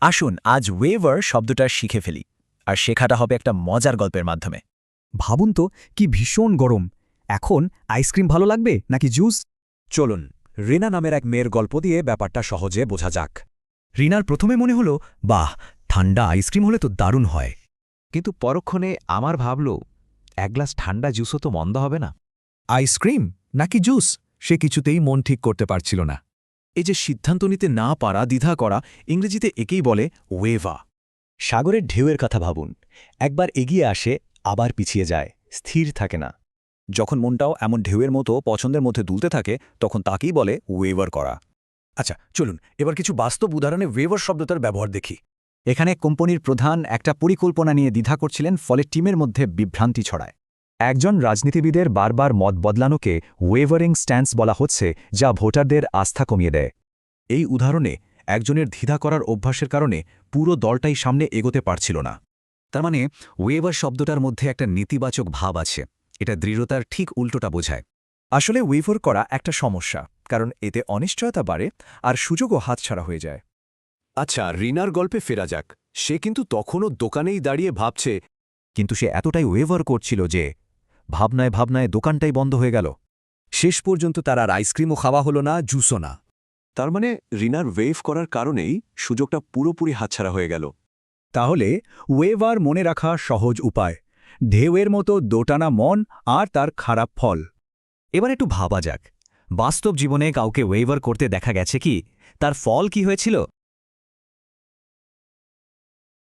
আসুন আজ ওয়েভার শব্দটা শিখে ফেলি আর শেখাটা হবে একটা মজার গল্পের মাধ্যমে। ভাবুন তো কি ভীষণ গরম। এখন আইসক্রিম ভালো লাগবে নাকি জুস? চলুন রিনা নামের এক মেয়ের গল্প দিয়ে ব্যাপারটা সহজে বোঝা যাক। রিনার প্রথমে মনে হলো, বাহ, ঠান্ডা আইসক্রিম হলে তো দারুণ হয়। কিন্তু পরক্ষণে আমার ভাবল, এক গ্লাস ঠান্ডা জুসও তো মন্দ হবে না। আইসক্রিম নাকি জুস সে কিছুতেই মন ঠিক করতে পারছিল না। এই যে সিদ্ধান্ত নিতে না পারা, দ্বিধা করা, ইংরেজিতে একেই বলে ওয়েভা। সাগরের ঢেউয়ের কথা ভাবুন, একবার এগিয়ে আসে আবার পিছিয়ে যায়, স্থির থাকে না। যখন মনটাও এমন ঢেউয়ের মতো পছন্দের মধ্যে দুলতে থাকে তখন তাকেই বলে ওয়েভার করা। আচ্ছা চলুন এবার কিছু বাস্তব উদাহরণে ওয়েভার শব্দটার ব্যবহার দেখি। এখানে কোম্পানির প্রধান একটা পরিকল্পনা নিয়ে দ্বিধা করছিলেন, ফলে টিমের মধ্যে বিভ্রান্তি ছড়ায়। একজন রাজনীতিবিদের বারবার মত বদলানোকে ওয়েভারিং স্ট্যান্স বলা হচ্ছে, যা ভোটারদের আস্থা কমিয়ে দেয়। এই উদাহরণে একজনের দ্বিধা করার অভ্যাসের কারণে পুরো দলটাই সামনে এগোতে পারছিল না। তার মানে ওয়েভার শব্দটার মধ্যে একটা নেতিবাচক ভাব আছে। এটা দৃঢ়তার ঠিক উল্টোটা বোঝায়। আসলে ওয়েভার করা একটা সমস্যা, কারণ এতে অনিশ্চয়তা বাড়ে আর সুযোগও হাতছাড়া হয়ে যায়। আচ্ছা, রিনার গল্পে ফেরা যাক। সে কিন্তু তখনও দোকানেই দাঁড়িয়ে ভাবছে, কিন্তু সে এতটাই ওয়েভার করছিল যে ভাবনায় ভাবনায় দোকানটাই বন্ধ হয়ে গেল। শেষ পর্যন্ত তার আর আইসক্রিমও খাওয়া হলো না, জুসও না। তার মানে রিনার ওয়েভ করার কারণেই সুযোগটা পুরোপুরি হাতছাড়া হয়ে গেল। তাহলে ওয়েভার মনে রাখা সহজ উপায়: ঢেউয়ের মতো দোটানা মন আর তার খারাপ ফল। এবার একটু ভাবা যাক, বাস্তব জীবনে কাউকে ওয়েভার করতে দেখা গেছে কি? তার ফল কি হয়েছিল?